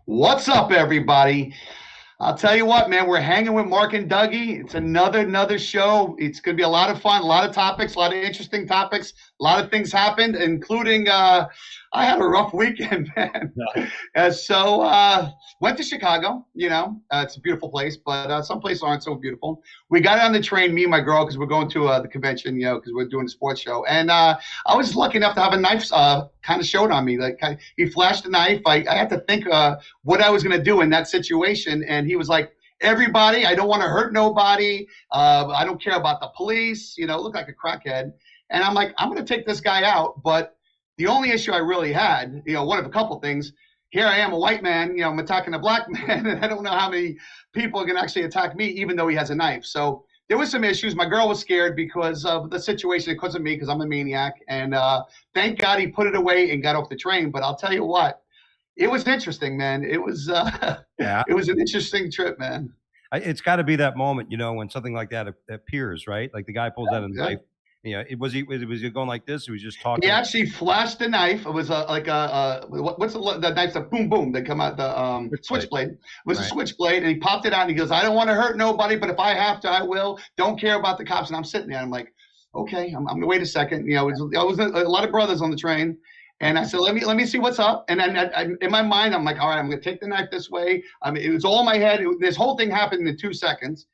What's up, everybody? I'll tell you what, man, we're hanging with Mark and Dougie. It's another show. It's going to be a lot of fun, a lot of topics, a lot of interesting topics. A lot of things happened, including I had a rough weekend, man. Went to Chicago. It's a beautiful place, but some places aren't so beautiful. We got on the train, me and my girl, because we're going to the convention, because we're doing a sports show. And I was lucky enough to have a knife kind of showed on me. He flashed a knife. I had to think what I was going to do in that situation, and he was like, everybody, I don't want to hurt nobody. I don't care about the police. Look like a crackhead. And I'm like, I'm going to take this guy out. But the only issue I really had, one of a couple things, here I am, a white man, I'm attacking a black man. And I don't know how many people are going to actually attack me, even though he has a knife. So there was some issues. My girl was scared because of the situation, because of me, because I'm a maniac. And thank God he put it away and got off the train. But I'll tell you what, it was interesting, man. It was it was an interesting trip, man. It's got to be that moment, when something like that appears, right? Like the guy pulls out a knife. Was he going like this? He was just talking. He actually flashed the knife. It was what's the knife that boom boom they come out, the switchblade. It was a switchblade, and he popped it out and he goes, I don't want to hurt nobody, but if I have to, I will. Don't care about the cops. And I'm sitting there, and I'm like, okay, I'm gonna wait a second. I was a lot of brothers on the train. And I said, let me see what's up. And then in my mind, I'm like, all right, I'm going to take the knife this way. I mean, it was all in my head. This whole thing happened in 2 seconds.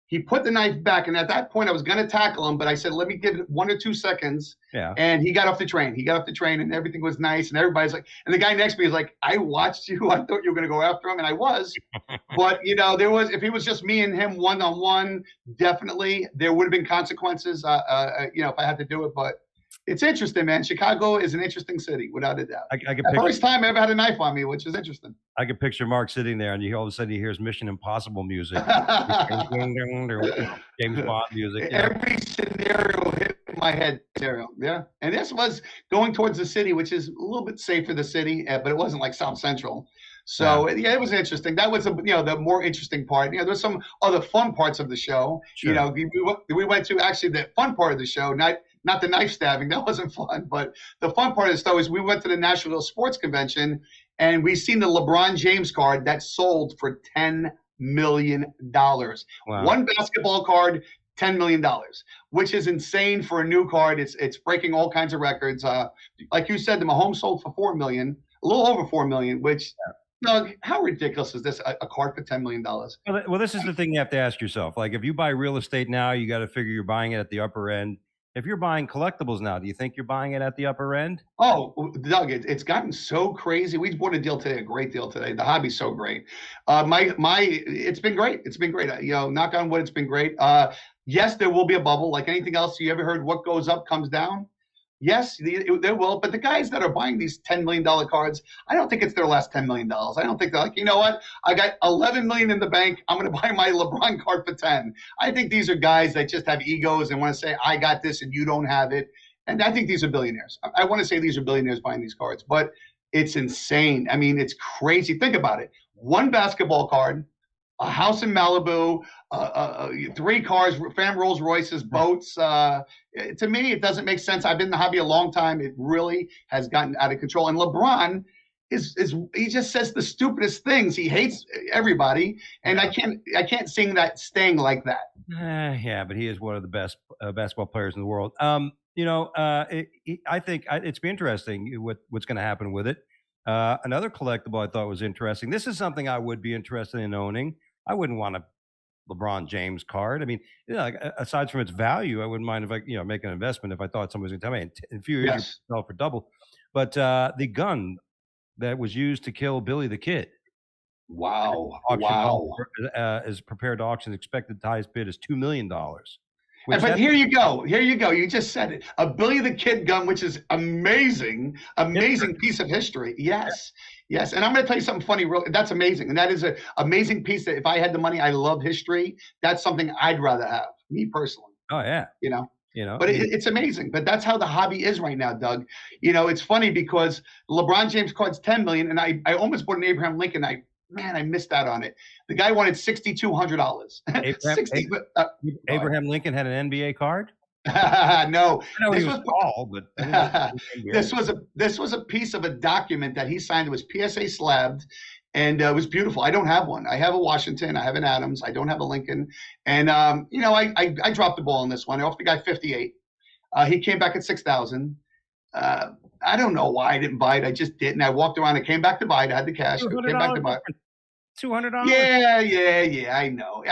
He put the knife back. And at that point, I was going to tackle him. But I said, let me give it 1 or 2 seconds. Yeah. And he got off the train. And everything was nice. And everybody's like, and the guy next to me is like, I watched you. I thought you were going to go after him. And I was. But, if it was just me and him one-on-one, definitely there would have been consequences, if I had to do it. But it's interesting, man. Chicago is an interesting city, without a doubt. First time I ever had a knife on me, which is interesting. I can picture Mark sitting there, and all of a sudden he hears Mission Impossible music, James Bond music. Every scenario hit my head. Yeah, and this was going towards the city, which is a little bit safer, the city, but it wasn't like South Central. So yeah, it was interesting. That was the more interesting part. There's some other fun parts of the show. Sure. We went to actually the fun part of the show, not the knife stabbing. That wasn't fun. But the fun part of the show is we went to the Nashville Sports Convention, and we seen the LeBron James card that sold for $10 million. Wow. One basketball card, $10 million, which is insane for a new card. It's breaking all kinds of records. Like you said, the Mahomes sold for $4 million, a little over $4 million, which Doug, how ridiculous is this? A card for $10 million? Well, this is the thing you have to ask yourself. Like, if you buy real estate now, you got to figure you're buying it at the upper end. If you're buying collectibles now, do you think you're buying it at the upper end? Oh, Doug, it's gotten so crazy. We bought a deal today, a great deal today. The hobby's so great. It's been great. It's been great. Knock on wood, it's been great. Yes, there will be a bubble. Like anything else, you ever heard what goes up comes down? Yes, there will. But the guys that are buying these $10 million cards, I don't think it's their last $10 million. I don't think they're like, you know what? I got $11 million in the bank. I'm going to buy my LeBron card for 10. I think these are guys that just have egos and want to say, I got this and you don't have it. And I think these are billionaires. I want to say these are billionaires buying these cards, but it's insane. I mean, it's crazy. Think about it. One basketball card, a house in Malibu, 3 cars, fam Rolls Royces, boats. To me, it doesn't make sense. I've been in the hobby a long time. It really has gotten out of control. And LeBron he just says the stupidest things. He hates everybody, and I can't see that staying like that. Yeah, but he is one of the best basketball players in the world. I think it's be interesting what's going to happen with it. Another collectible I thought was interesting. This is something I would be interested in owning. I wouldn't want a LeBron James card. I mean, aside from its value, I wouldn't mind if I, make an investment if I thought somebody was going to tell me in a few years yes. Sell for double. But the gun that was used to kill Billy the Kid. Wow! Is prepared to auction. Expected highest bid is $2 million. But here you go. You just said it. A Billy the Kid gun, which is amazing piece of history. Yes. And I'm going to tell you something funny. That's amazing. And that is an amazing piece that if I had the money, I love history. That's something I'd rather have, me personally. Oh, yeah. But it's amazing. But that's how the hobby is right now, Doug. It's funny because LeBron James card's $10 million, and I almost bought an Abraham Lincoln. I missed out on it. The guy wanted $6,200. Abraham Lincoln had an NBA card? No, this was tall, but this was a piece of a document that he signed. It was PSA slabbed, and it was beautiful. I don't have one. I have a Washington. I have an Adams. I don't have a Lincoln. And I dropped the ball on this one. I offered the guy 58. He came back at 6,000. I don't know why I didn't buy it. I just didn't. I walked around. I came back to buy it. I had the cash. Came back to buy it. $200. Yeah. I know.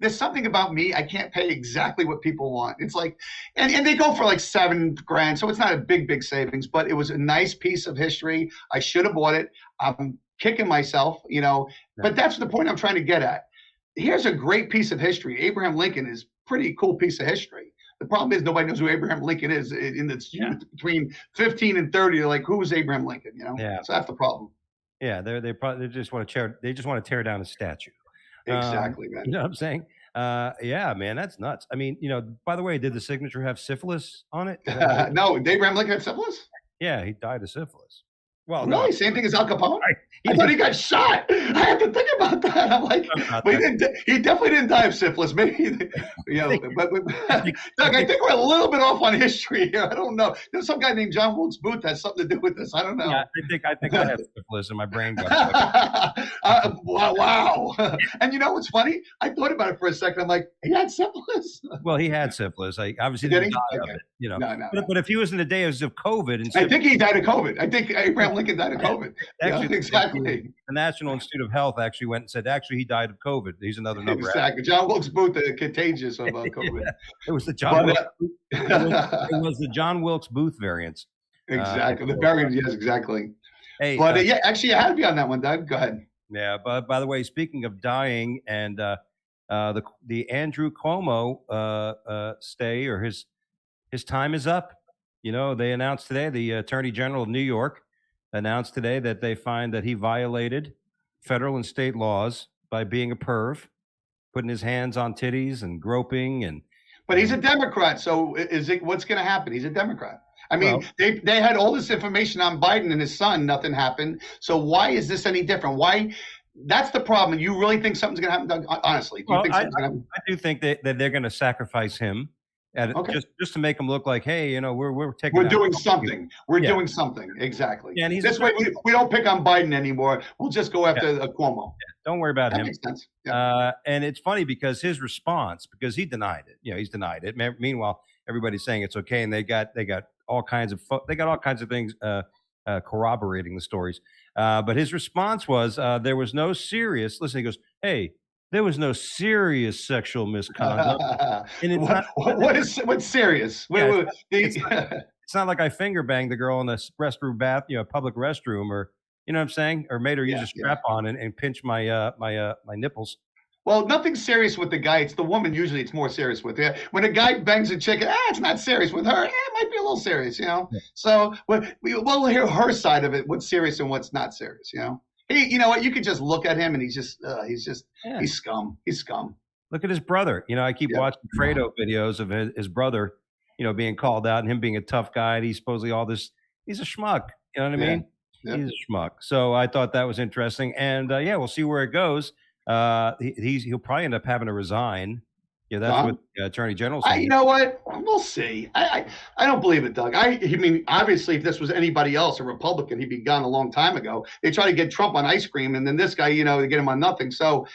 There's something about me. I can't pay exactly what people want. It's like, and they go for like $7,000, so it's not a big savings. But it was a nice piece of history. I should have bought it. I'm kicking myself, But that's the point I'm trying to get at. Here's a great piece of history. Abraham Lincoln is pretty cool piece of history. The problem is nobody knows who Abraham Lincoln is. In the between 15 and 30, they're like, who is Abraham Lincoln? Yeah. So that's the problem. Yeah, they just want to tear down a statue. Exactly, man. You know what I'm saying? Yeah, man, that's nuts. I mean, by the way, did the signature have syphilis on it? No, did Abraham Lincoln had syphilis? Yeah, he died of syphilis. Well, really? No. Same thing as Al Capone? I thought he got shot. I had to think about that. I'm like, but he definitely didn't die of syphilis. Maybe, but Doug, I think we're a little bit off on history here. I don't know. There's some guy named John Wilkes Booth that has something to do with this. I don't know. Yeah, I think I have syphilis in my brain. Got wow. And you know what's funny? I thought about it for a second. I'm like, he had syphilis. Well, he had syphilis. I obviously didn't die of it. No. But if he was in the days of COVID, and I think he died of COVID. I think Abraham Lincoln died of COVID. Actually, exactly. The National Institute of Health actually went and said, actually, he died of COVID. He's another number. Exactly. John Wilkes Booth, contagious of COVID. Yeah. It was the John. It was the John Wilkes Booth variants. Exactly. The variant. Yes, exactly. Hey, but actually, you had to be on that one, Doug. Go ahead. Yeah. But by the way, speaking of dying, and the Andrew Cuomo stay, or his time is up. They announced today, the Attorney General of New York announced today that they find that he violated federal and state laws by being a perv, putting his hands on titties and groping. But he's a Democrat, so what's going to happen? He's a Democrat. I mean, they had all this information on Biden and his son. Nothing happened. So why is this any different? Why? That's the problem. You really think something's going to happen, Doug? Honestly, do you think something's going to happen? I do think that they're going to sacrifice him. Just to make them look like, hey, we're doing something. We're doing something. Exactly. Yeah, and this way we don't pick on Biden anymore. We'll just go after Cuomo. Yeah, don't worry about him. That makes sense. Yeah. And it's funny because his response, because he denied it. He's denied it. Meanwhile, everybody's saying it's okay, and they got all kinds of things corroborating the stories. But his response was, there was no serious. Listen, he goes, hey. There was no serious sexual misconduct. And what's serious? It's not like I finger banged the girl in the restroom public restroom, or what I'm saying, or made her use a strap on and pinch my my nipples. Well, nothing serious with the guy. It's the woman. Usually, it's more serious with it. When a guy bangs a chick, it's not serious. With her, it might be a little serious, Yeah. So we'll hear her side of it. What's serious and what's not serious, You know what? You could just look at him, and he's scum. He's scum. Look at his brother. I keep watching Fredo videos of his brother, being called out and him being a tough guy. And he's supposedly all this. He's a schmuck. You know what I mean? Yeah. He's a schmuck. So I thought that was interesting. And we'll see where it goes. He'll probably end up having to resign. Yeah, that's what the Attorney General said. You know what? We'll see. I don't believe it, Doug. I mean, obviously, if this was anybody else, a Republican, he'd be gone a long time ago. They try to get Trump on ice cream, and then this guy, they get him on nothing. So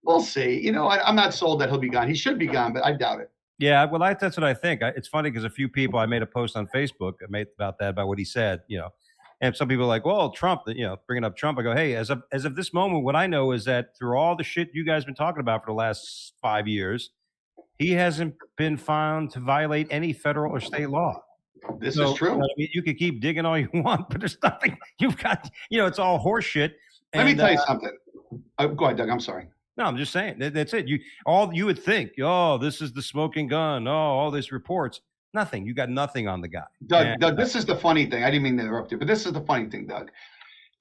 we'll see. I'm not sold that he'll be gone. He should be gone, but I doubt it. Yeah, well, that's what I think. It's funny because a few people, I made a post on Facebook about what he said, and some people are like, well, Trump, bringing up Trump. I go, hey, as of this moment, what I know is that through all the shit you guys been talking about for the last 5 years, he hasn't been found to violate any federal or state law. This is true. You could keep digging all you want, but there's nothing. You've got, it's all horse shit. Let me tell you something. Go ahead, Doug. I'm sorry. No, I'm just saying. That's it. You would think, this is the smoking gun. all these reports. Nothing. You got nothing on the guy. Doug, this is the funny thing. I didn't mean to interrupt you, but this is the funny thing, Doug.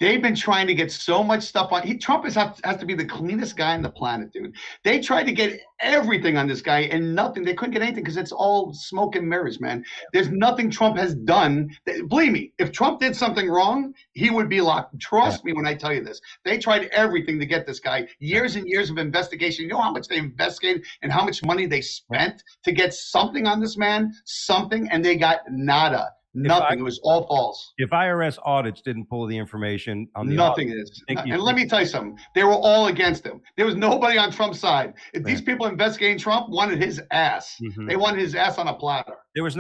They've been trying to get so much stuff on. Trump has to be the cleanest guy on the planet, dude. They tried to get everything on this guy and nothing. They couldn't get anything because it's all smoke and mirrors, man. There's nothing Trump has done. Believe me, if Trump did something wrong, he would be locked. Trust me when I tell you this. They tried everything to get this guy. Years and years of investigation. You know how much they investigated and how much money they spent to get something on this man? Something, and they got nada. Nothing. It was all false. If IRS audits didn't pull the information on the Nothing audit, is. And let me tell you something. They were all against him. There was nobody on Trump's side. If these people investigating Trump wanted his ass. They wanted his ass on a platter. There was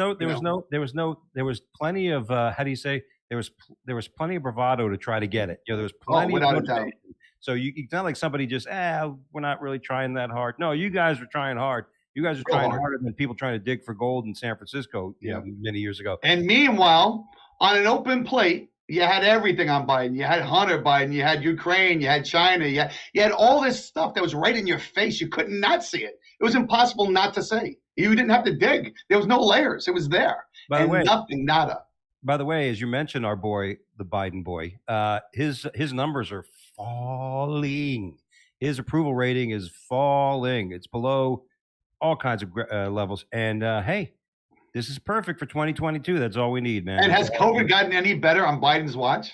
plenty of how do you say? There was plenty of bravado to try to get it. There was plenty without of a doubt. So it's not like somebody just, we're not really trying that hard. No, you guys were trying hard. You guys are trying harder than people trying to dig for gold in San Francisco, many years ago. And meanwhile, on an open plate, you had everything on Biden. You had Hunter Biden. You had Ukraine. You had China. You had all this stuff that was right in your face. You could not see it. It was impossible not to see. You didn't have to dig. There was no layers. It was there. By the way, nothing, nada. By the way, as you mentioned, our boy, the Biden boy, his numbers are falling. His approval rating is falling. It's below all kinds of levels. And hey, this is perfect for 2022. That's all we need, man. And has COVID gotten any better on Biden's watch?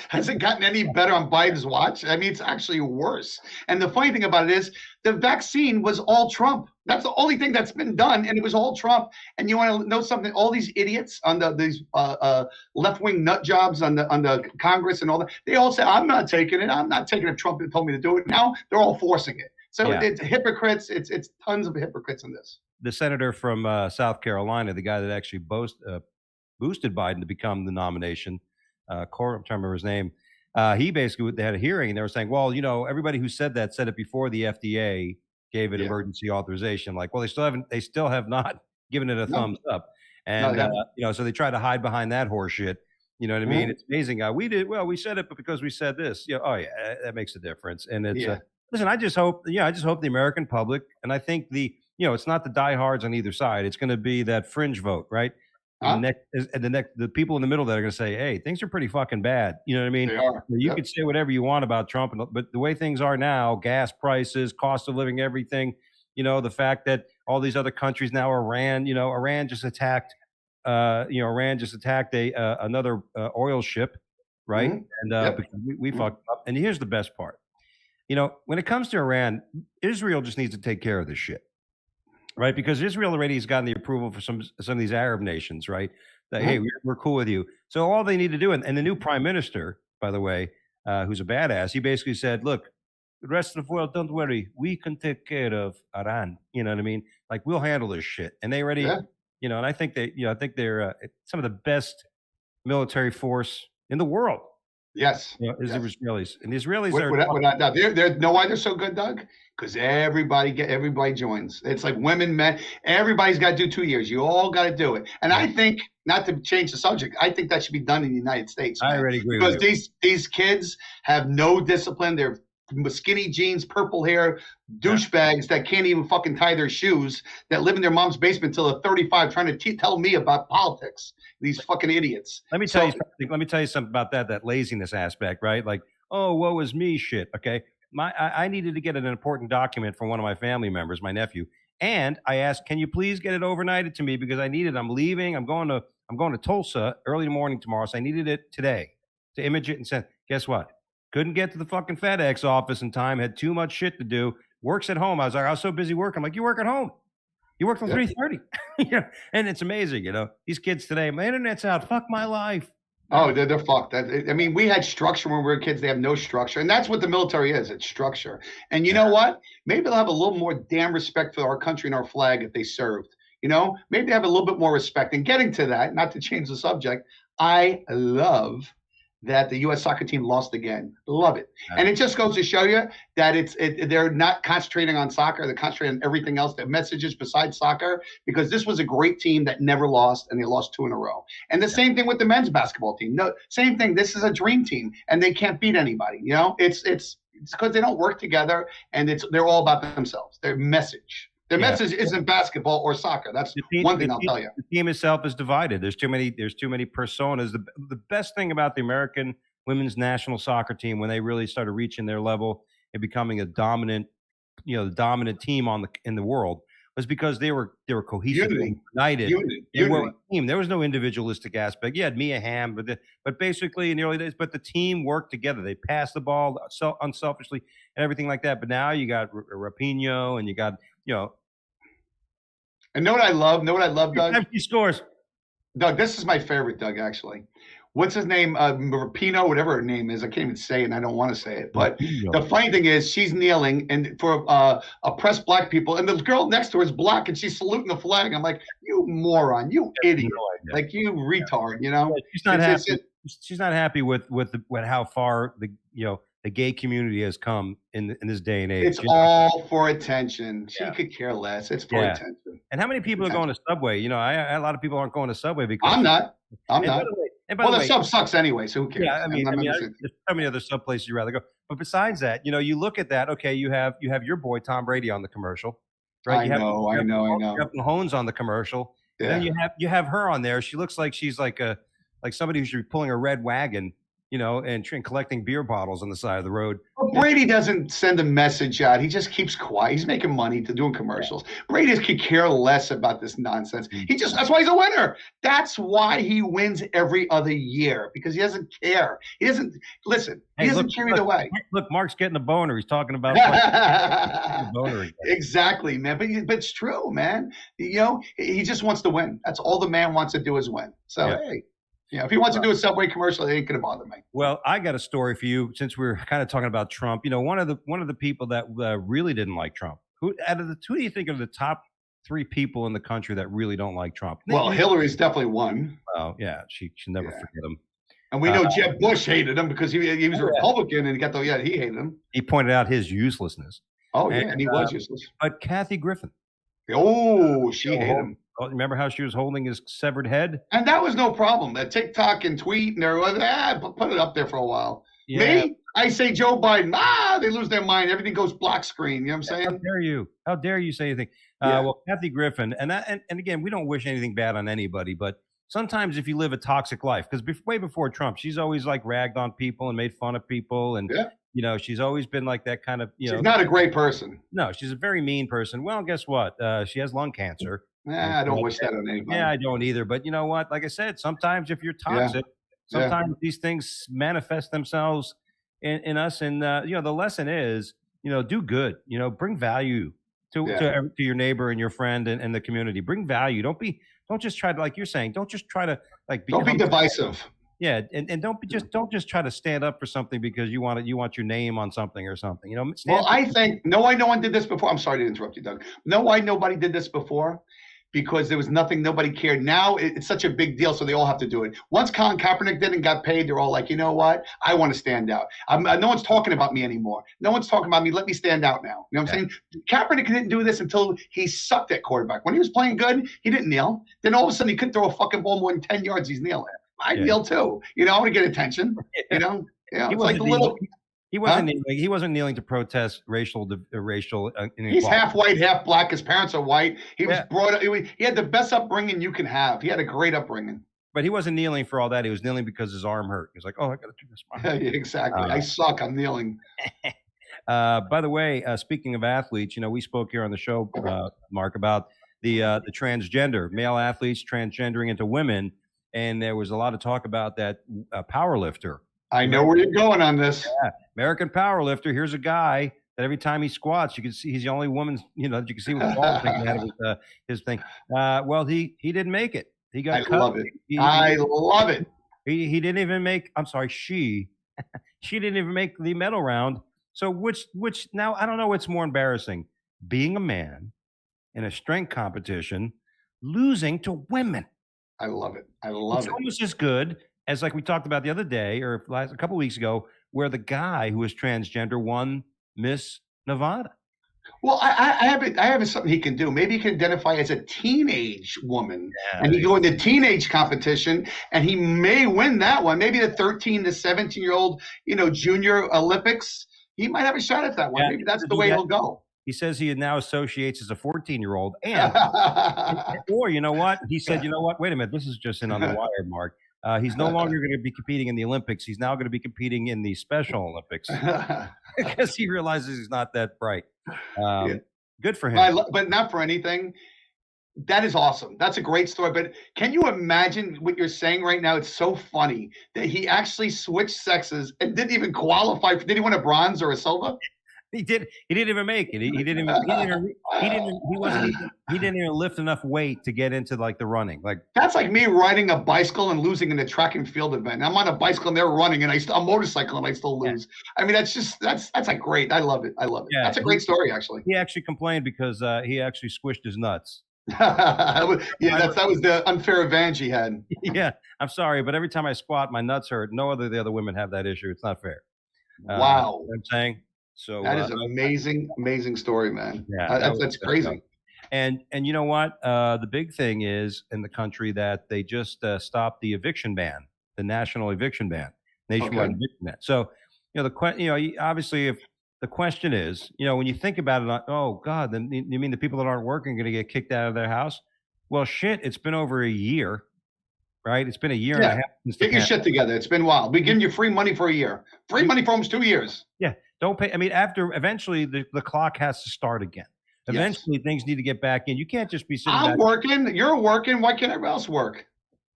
Has it gotten any better on Biden's watch? I mean, it's actually worse. And the funny thing about it is the vaccine was all Trump. That's the only thing that's been done, and it was all Trump. And you want to know something? All these idiots on these left-wing nut jobs on the Congress and all that, they all say, I'm not taking it. I'm not taking it if Trump told me to do it. Now they're all forcing it. So it's hypocrites. It's tons of hypocrites in this. The senator from South Carolina, the guy that actually boosted Biden to become the nomination, I'm trying to remember his name. He basically, they had a hearing and they were saying, well, everybody who said that said it before the FDA gave it emergency authorization. Like, well, they still have not given it a thumbs up. And, so they try to hide behind that horse shit. You know what I mean? It's amazing. We said it, but because we said this, that makes a difference. And it's, listen, I just hope the American public, and I think it's not the diehards on either side. It's going to be that fringe vote, right? The people in the middle that are going to say, hey, things are pretty fucking bad. You know what I mean? They are. You could say whatever you want about Trump, but the way things are now, gas prices, cost of living, everything, the fact that all these other countries now, Iran just attacked, another oil ship, right? And because we fucked up. And here's the best part. When it comes to Iran, Israel just needs to take care of this shit. Right, because Israel already has gotten the approval for some of these Arab nations, right? That, hey, we're cool with you. So all they need to do, and the new prime minister, by the way, who's a badass, he basically said, "Look, the rest of the world, don't worry, we can take care of Iran." You know what I mean? Like we'll handle this shit, and they already, and I think they're some of the best military force in the world. Yes, the Israelis, and the Israelis they're know why they're so good, Doug? Because everybody joins. It's like women, men, everybody's got to do 2 years. You all got to do it. And I think, not to change the subject, I think that should be done in the United States. Man. I already agree because with you. These kids have no discipline. They're skinny jeans, purple hair, douchebags that can't even fucking tie their shoes, that live in their mom's basement till they're 35 trying to tell me about politics. These fucking idiots. Let me tell you something about that laziness aspect, right? Like, oh, woe is me shit. Okay. I needed to get an important document from one of my family members, my nephew. And I asked, can you please get it overnighted to me? Because I need it. I'm leaving. I'm going to Tulsa early in the morning tomorrow. So I needed it today to image it and send. Guess what? Couldn't get to the fucking FedEx office in time. Had too much shit to do. Works at home. I was so busy working. I'm like, you work at home. You work till 3:30. And it's amazing, These kids today, my internet's out. Fuck my life. Oh, they're fucked. I mean, we had structure when we were kids. They have no structure. And that's what the military is. It's structure. And you know what? Maybe they'll have a little more damn respect for our country and our flag if they served. Maybe they have a little bit more respect. And getting to that, not to change the subject, I love that the U.S. soccer team lost again. Love it. And it just goes to show you that they're not concentrating on soccer. They're concentrating on everything else, their messages besides soccer, because this was a great team that never lost, and they lost 2 in a row. And the same thing with the men's basketball team. No, same thing. This is a dream team, and they can't beat anybody. It's because they don't work together, and they're all about themselves. Their message. Their message isn't basketball or soccer. That's one thing I'll tell you. The team itself is divided. There's too many personas. The best thing about the American women's national soccer team, when they really started reaching their level and becoming a dominant team in the world, was because they were cohesive, united. They were a team. There was no individualistic aspect. You had Mia Hamm, but basically in the early days, but the team worked together. They passed the ball unselfishly and everything like that. But now you got Rapinoe and you got And know what I love, Doug? He scores. Doug, this is my favorite, Doug, actually. What's his name? Rapino, whatever her name is. I can't even say it, and I don't want to say it. But the Filipino. funny thing is, she's kneeling and for oppressed black people, and the girl next to her is black, and she's saluting the flag. I'm like, you moron, you No idiot, idea. like you retard. Yeah, she's not It's happy. She's not happy with how far the gay community has come in this day and age. it's all for attention. She Yeah, could care less. It's for yeah. attention. And how many people are going Attention. to Subway? A lot of people aren't going to Subway because. I'm not. I'm And by not. the way, and by Well, the the way, sub sucks anyway, so who cares? yeah, I'm not gonna say. there's so many other sub places you'd rather go. But besides that, you look at that. Okay, you have your boy Tom Brady on the commercial, right? I know. I know. I You know. have Mahomes on the commercial, and then Yeah. you have her on there. She looks like she's like somebody who should be pulling a red wagon, and collecting beer bottles on the side of the road. But Brady doesn't send a message out. He just keeps quiet. He's making money to doing commercials. Brady could care less about this nonsense. That's why he's a winner. That's why he wins every other year because he doesn't care. He doesn't listen. He Hey, doesn't care either way. look, Mark's getting a boner. He's talking about a boner again. Exactly, man. But it's true, man. He just wants to win. That's all the man wants to do is win. So Yeah. hey, if he wants to do a Subway commercial, it ain't gonna bother me. Well, I got a story for you since we're kind of talking about Trump. One of the people that really didn't like Trump. Who do you think are the top three people in the country that really don't like Trump? Well, Hillary's definitely one. Oh yeah, she never Yeah. forget him. And we know Jeb Bush hated him because he was a Oh, yeah. Republican and he hated him. He pointed out his uselessness. Oh, yeah, And, and he was useless. But Kathy Griffin, Oh, she hated him. remember how she was holding his severed head? And that was no problem. That TikTok and tweet and everyone, put it up there for a while. Yeah. Me, I say Joe Biden, they lose their mind. Everything goes black screen. You know what I'm How saying? dare you? How dare you say anything? Yeah. Well, Kathy Griffin, and again, we don't wish anything bad on anybody, but sometimes if you live a toxic life, because way before Trump, she's always like ragged on people and made fun of people, and Yeah. she's always been like that kind of. She's not a great person. No, she's a very mean person. Well, guess what? She has lung cancer. I don't wish that on anybody. Yeah, I don't either. But you know what? Like I said, sometimes if you're toxic, Yeah. sometimes these things manifest themselves in us. And the lesson is, do good. Bring value to your neighbor and your friend and the community. Bring value. Don't just try to, like you're saying, don't just try to like Don't be divisive. yeah, and don't just try to stand up for something because you want your name on something or something. Well, I think no one did this before. I'm sorry to interrupt you, Doug. Nobody did this before because there was nobody cared. Now it's such a big deal, so they all have to do it. Once Colin Kaepernick did and got paid, they're all like, you know what? I want to stand out. No one's talking about me anymore. No one's talking about me. Let me stand out now. You know what I'm saying? Kaepernick didn't do this until he sucked at quarterback. When he was playing good, he didn't kneel. Then all of a sudden he couldn't throw a fucking ball more than 10 yards. He's kneeling. I kneel too. I want to get attention. He It's like wasn't the little. He wasn't kneeling. He wasn't kneeling to protest racial inequality. He's half white, half black. His parents are white. He was Yeah. brought up. He had the best upbringing you can have. He had a great upbringing. But he wasn't kneeling for all that. He was kneeling because his arm hurt. He was like, "Oh, I got to do this." Yeah, exactly. I suck. I'm kneeling. By the way, speaking of athletes, we spoke here on the show, Mark, about the transgender male athletes transgendering into women, and there was a lot of talk about that power lifter. I know where you're going on this. Yeah, American power lifter. Here's a guy that every time he squats, you can see he's the only woman, that you can see with balls sticking out of his thing. Well, he didn't make it. He got cut. Love it. I love it. He didn't even make. I'm sorry, she didn't even make the medal round. So which now I don't know what's more embarrassing, being a man in a strength competition, losing to women. I love it. I love It's it. almost as good as like we talked about the other day or a couple weeks ago, where the guy who was transgender won Miss Nevada. Well, I have something he can do. Maybe he can identify as a teenage woman, and he go in the teenage competition, and he may win that one. Maybe the 13 to 17-year-old, junior Olympics. He might have a shot at that one. Yeah, Maybe that's the way he'll go. He says he now associates as a 14-year-old, and or you know what? He said, you know what? Wait a minute, this is just in on the wire, Mark. He's no longer going to be competing in the Olympics. He's now going to be competing in the Special Olympics because he realizes he's not that bright. Good for him. But not for anything. That is awesome. That's a great story. But can you imagine what you're saying right now? It's so funny that he actually switched sexes and didn't even qualify. Did he win a bronze or a silver? He didn't even make it. He didn't even. He didn't. He wasn't even. He didn't even lift enough weight to get into like the running. Like That's like me riding a bicycle and losing in a track and field event. I'm on a bicycle and they're running, and a motorcycle and I still yeah, lose. I mean, that's like great. I love it. I love it. yeah. That's a great story, actually. He actually complained because he actually squished his nuts. Yeah, that was the unfair advantage he had. Yeah, I'm sorry, but every time I squat, my nuts hurt. No other the other women have that issue. It's not fair. You know Wow, what I'm saying? So that is an amazing, amazing story, man. yeah, that was That's uh, crazy. and you know what? The big thing is in the country that they just stopped the eviction ban, the national eviction ban, nationwide Okay. eviction ban. So you know obviously if the question is, when you think about it, oh God, then you mean the people that aren't working are going to get kicked out of their house? Well, shit, it's been over a year, right? It's been a year and a Yeah. half since the Get your pandemic. shit together. It's been wild. We giving you free money for a year. Free money for almost 2 years. Yeah, don't pay. I mean, after eventually the clock has to start again. Yes. Eventually, things need to get back in. You can't just be sitting I'm back. working. You're working. Why can't everybody else work?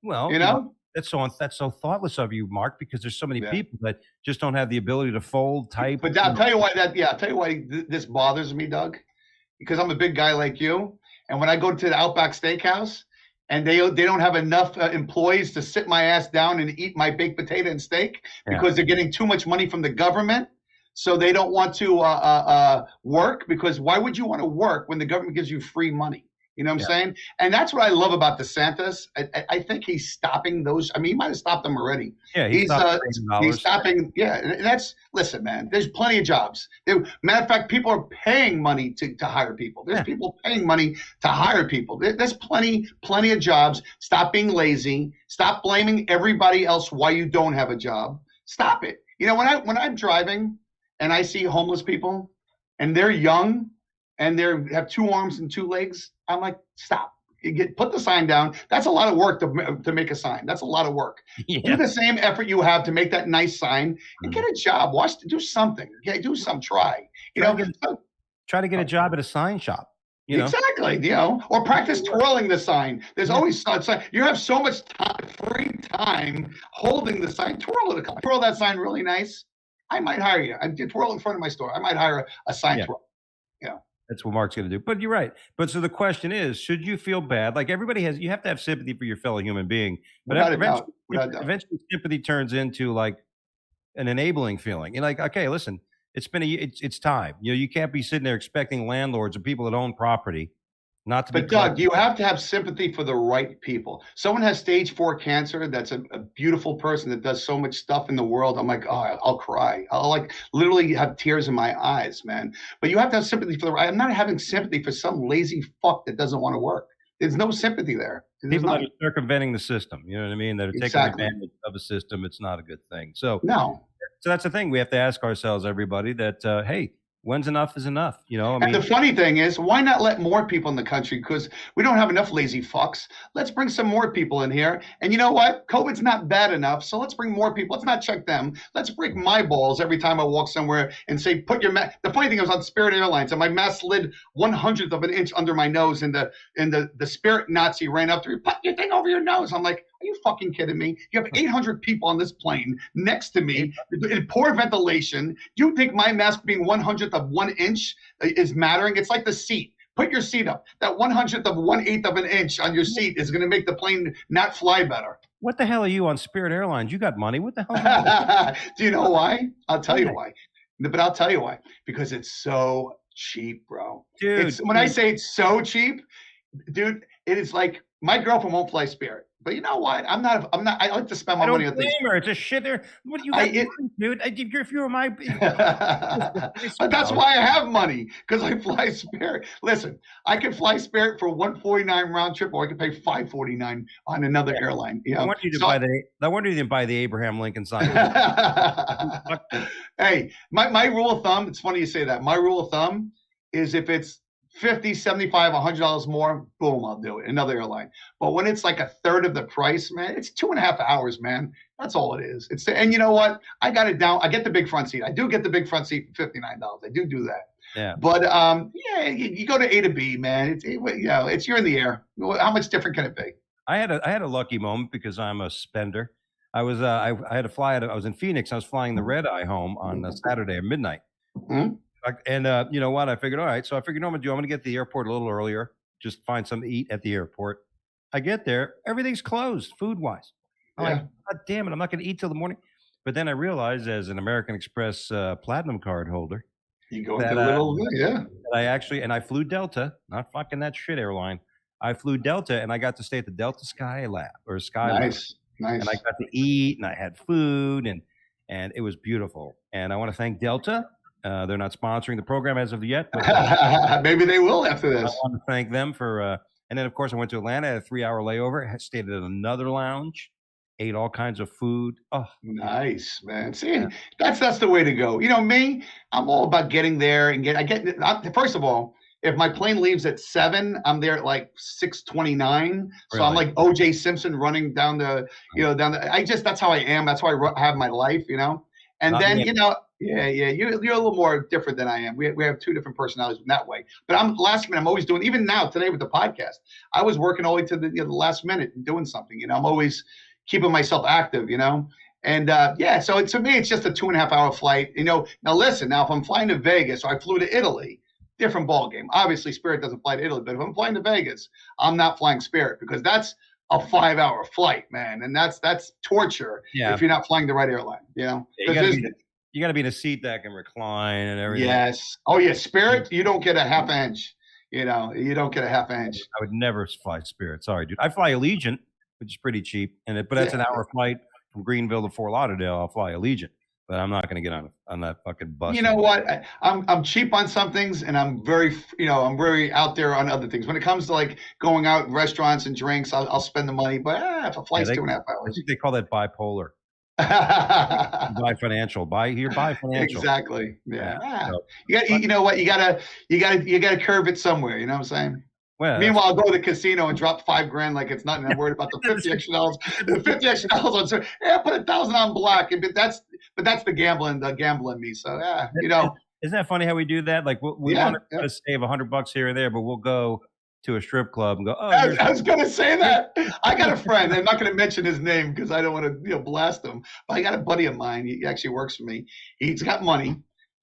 Well, You know? that's so thoughtless of you, Mark, because there's so many Yeah. people that just don't have the ability to fold, type. But I'll tell you why I'll tell you why this bothers me, Doug. Because I'm a big guy like you, and when I go to the Outback Steakhouse, and they don't have enough employees to sit my ass down and eat my baked potato and steak Yeah. because they're getting too much money from the government, so they don't want to work. Because why would you want to work when the government gives you free money? You know what I'm saying? And that's what I love about DeSantis. I think he's stopping those. I mean, he might have stopped them already. Yeah, He's $1,000. stopping. Yeah, and that's listen, man. There's plenty of jobs. Matter of fact, people are paying money to hire people. There's people paying money to hire people. There's plenty of jobs. Stop being lazy. Stop blaming everybody else why you don't have a job. Stop it. You know, when I'm driving and I see homeless people and they're young and they have 2 arms and 2 legs, I'm like, stop. Put the sign down. That's a lot of work to make a sign. That's a lot of work. Yeah. Do the same effort you have to make that nice sign and get a job. Do something. Okay, do some. Try. Try to get a job at a sign shop. Exactly. Or practice twirling the sign. There's always sign. You have so much free time holding the sign. Twirl that sign really nice. I might hire you. I did twirl in front of my store. I might hire a sign twirl. Yeah. That's what Mark's going to do. But you're right. But so the question is, should you feel bad? Like you have to have sympathy for your fellow human being. But eventually sympathy turns into like an enabling feeling. You're like, okay, listen, it's time. You can't be sitting there expecting landlords or people that own property not to be. But Doug, you have to have sympathy for the right people. Someone has stage 4 cancer. That's a beautiful person that does so much stuff in the world. I'm like, oh, I'll cry. I'll like literally have tears in my eyes, man. But you have to have sympathy for the right. I'm not having sympathy for some lazy fuck that doesn't want to work. There's no sympathy there. People that are circumventing the system. You know what I mean? That are taking advantage of a system. It's not a good thing. So that's the thing. We have to ask ourselves, everybody, that hey, when's enough is enough? And the funny thing is, why not let more people in the country? Because we don't have enough lazy fucks. Let's bring some more people in here. And you know what? COVID's not bad enough, so let's bring more people. Let's not check them. Let's break my balls every time I walk somewhere and say, put your mask. The funny thing was on Spirit Airlines, and my mask slid 1/100th of an inch under my nose, and the Spirit Nazi ran up to me, put your thing over your nose. I'm like, are you fucking kidding me? You have 800 people on this plane next to me in poor ventilation. You think my mask being 1/100th of 1 inch is mattering? It's like the seat. Put your seat up. That 1/100th of 1/8 of an inch on your seat is going to make the plane not fly better. What the hell are you on Spirit Airlines? You got money. What the hell? Do you know why? I'll tell you why. But I'll tell you why. Because it's so cheap, bro. Dude. When I say it's so cheap, dude, it is like my girlfriend won't fly Spirit. But you know what? I like to spend my money on things. It's a shitter. What do you got, dude? If you were my, but that's why I have money, because I fly Spirit. Listen, I can fly Spirit for $149 round trip, or I can pay $549 on another airline. I wonder you didn't buy the Abraham Lincoln sign. Hey, my rule of thumb. It's funny you say that. My rule of thumb is if it's $50, $75, $100 more, boom, I'll do it. Another airline. But when it's like a third of the price, man, it's 2.5 hours, man. That's all it is. And you know what? I got it down. I get the big front seat. I do get the big front seat for $59. I do that. Yeah. But you go to A to B, man. It's you're in the air. How much different can it be? I had a lucky moment because I'm a spender. I was I had to fly. I was in Phoenix. I was flying the red eye home on Saturday at midnight. Mm-hmm. And you know what? I figured, all right. So I figured, no, I'm going to get to the airport a little earlier, just find something to eat at the airport. I get there, everything's closed food wise. I'm like, Yeah. God damn it, I'm not going to eat till the morning. But then I realized, as an American Express Platinum card holder, You go that into a little, yeah. that I actually, and I flew Delta, not fucking that shit airline. I flew Delta, and I got to stay at the Delta Sky Lab or Sky Lab, Nice, nice. and I got to eat, and I had food, and it was beautiful. And I want to thank Delta. They're not sponsoring the program as of yet, but Maybe they will after I this. want to thank them for. And then, of course, I went to Atlanta, had a 3-hour layover, stayed at another lounge, ate all kinds of food. Oh, Nice, man. See, that's the way to go. You know me, I'm all about getting there and first of all, if my plane leaves at 7, I'm there at like 6:29. So I'm really? like OJ Simpson running down the, that's how I am. That's how I have my life, And Not then, me. yeah, you're a little more different than I am. We have two different personalities in that way. But last minute, I'm always doing, even now, today with the podcast, I was working all the way to the last minute and doing something. I'm always keeping myself active, And so to me, it's just a 2.5-hour flight. Now listen, if I'm flying to Vegas or I flew to Italy, different ball game. Obviously, Spirit doesn't fly to Italy, but if I'm flying to Vegas, I'm not flying Spirit because that's a 5-hour flight, man, and that's torture if you're not flying the right airline. You got to be in a seat that can recline and everything. Yes. Oh yeah, Spirit. You don't get a half inch. You don't get a half inch. I would never fly Spirit. Sorry, dude. I fly Allegiant, which is pretty cheap, but that's an hour flight from Greenville to Fort Lauderdale. I'll fly Allegiant, but I'm not going to get on that fucking bus. You know what? I'm cheap on some things, and I'm very I'm very out there on other things. When it comes to like going out restaurants and drinks, I'll spend the money. But if a flight's 2.5 I hours, think they call that bipolar. Financial. Exactly. Yeah. So, You know what? You gotta curve it somewhere. You know what I'm saying? well, Meanwhile, I'll go to the casino and drop $5,000 like it's nothing. I'm worried about the $50 extra. The $50 extra on. So put 1,000 on black. But that's the gambling me. So isn't that funny how we do that? Like we want to save $100 here and there, but we'll go to a strip club and go. Oh, I was going to say that. I got a friend. I'm not going to mention his name because I don't want to blast him. But I got a buddy of mine. He actually works for me. He's got money.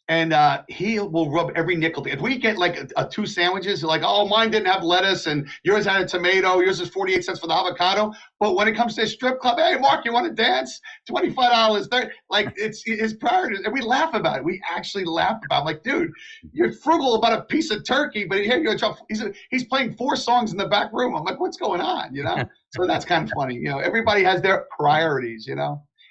And he will rub every nickel. If we get like 2 sandwiches, like, oh, mine didn't have lettuce and yours had a tomato, yours is 48 cents for the avocado. But when it comes to a strip club, hey, Mark, you want to dance? $25. Like it's his priority. And we laugh about it. We actually laugh about it. I'm like, dude, you're frugal about a piece of turkey, but here you're he's playing 4 songs in the back room. I'm like, what's going on? So that's kind of funny. Everybody has their priorities,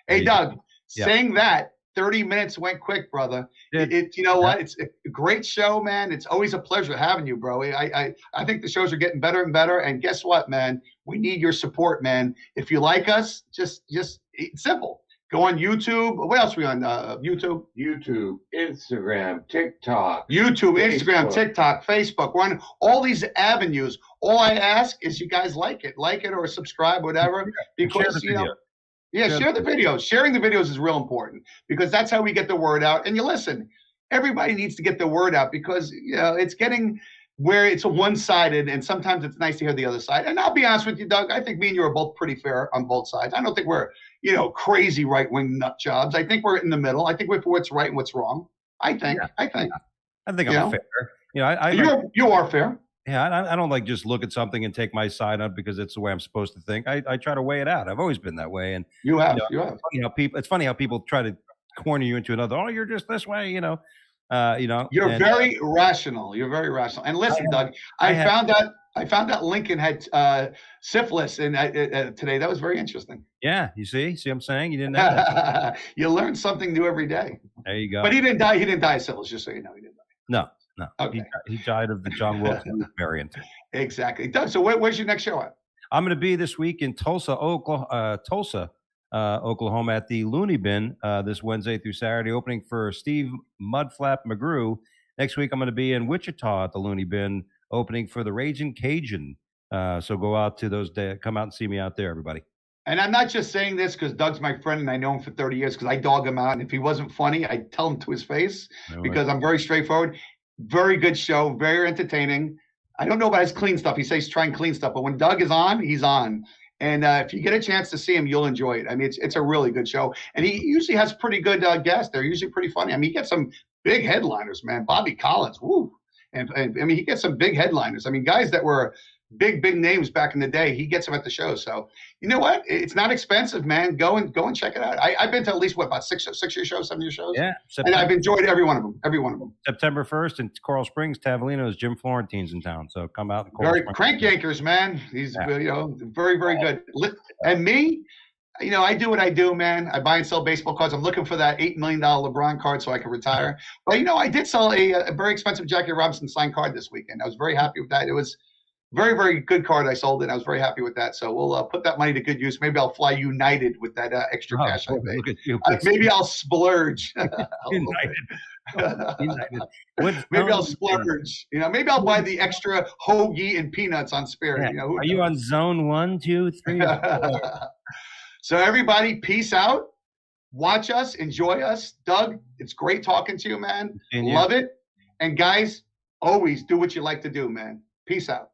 Hey, Doug, saying that, 30 minutes went quick, brother. You know what? It's a great show, man. It's always a pleasure having you, bro. I think the shows are getting better and better. And guess what, man? We need your support, man. If you like us, just it's simple. Go on YouTube. What else are we on? YouTube? YouTube, Instagram, TikTok. YouTube, Facebook. Instagram, TikTok, Facebook. We're on all these avenues. All I ask is you guys like it or subscribe, whatever. Because, share the videos. Sharing the videos is real important because that's how we get the word out. And you listen, everybody needs to get the word out because it's getting where it's one-sided, and sometimes it's nice to hear the other side. And I'll be honest with you, Doug, I think me and you are both pretty fair on both sides. I don't think we're crazy right-wing nut jobs. I think we're in the middle. I think we're for what's right and what's wrong. I think I'm fair. You are fair. Yeah, I don't like just look at something and take my side on because it's the way I'm supposed to think. I try to weigh it out. I've always been that way. And you have. It's funny how people try to corner you into another. Oh, you're just this way, You're very rational. You're very rational. And listen, Doug, I found out Lincoln had syphilis today. That was very interesting. Yeah, you see what I'm saying? You didn't know that. You learn something new every day. There you go. But he didn't die. He didn't die of syphilis, just so you know. He didn't die. No. Okay. He died of the John Wilson variant. Exactly. Doug, so where's your next show at? I'm going to be this week in Tulsa, Oklahoma, at the Looney Bin this Wednesday through Saturday, opening for Steve Mudflap McGrew. Next week, I'm going to be in Wichita at the Looney Bin, opening for the Raging Cajun. So go out to those days. Come out and see me out there, everybody. And I'm not just saying this because Doug's my friend and I know him for 30 years because I dog him out. And if he wasn't funny, I'd tell him to his face because I'm very straightforward. Very good show, very entertaining. I don't know about his clean stuff. He says try and clean stuff, but when Doug is on, he's on. And if you get a chance to see him, you'll enjoy it. I mean, it's a really good show. And he usually has pretty good guests. They're usually pretty funny. I mean, he gets some big headliners, man. Bobby Collins, woo. And I mean, he gets some big headliners. I mean, guys that were big names back in the day, he gets them at the show. So you know what? It's not expensive, man. Go and check it out. I've been to at least about 6-year shows, 7-year shows. Yeah, and I've enjoyed every one of them. Every one of them. September 1st in Coral Springs, Tavolino's Jim Florentine's in town, so come out. And Very crank yankers, man. He's very good. And me, I do what I do, man. I buy and sell baseball cards. I'm looking for that $8 million LeBron card so I can retire. But I did sell a very expensive Jackie Robinson signed card this weekend. I was very happy with that. It was very good card. I sold it. I was very happy with that. So we'll put that money to good use. Maybe I'll fly United with that extra cash I made. Look at you. Maybe I'll splurge. United. Maybe I'll splurge. Maybe I'll buy the extra hoagie and peanuts on Spirit. Yeah. Are you on zone 1, 2, 3? So everybody, peace out. Watch us, enjoy us. Doug, it's great talking to you, man. Love it. And guys, always do what you like to do, man. Peace out.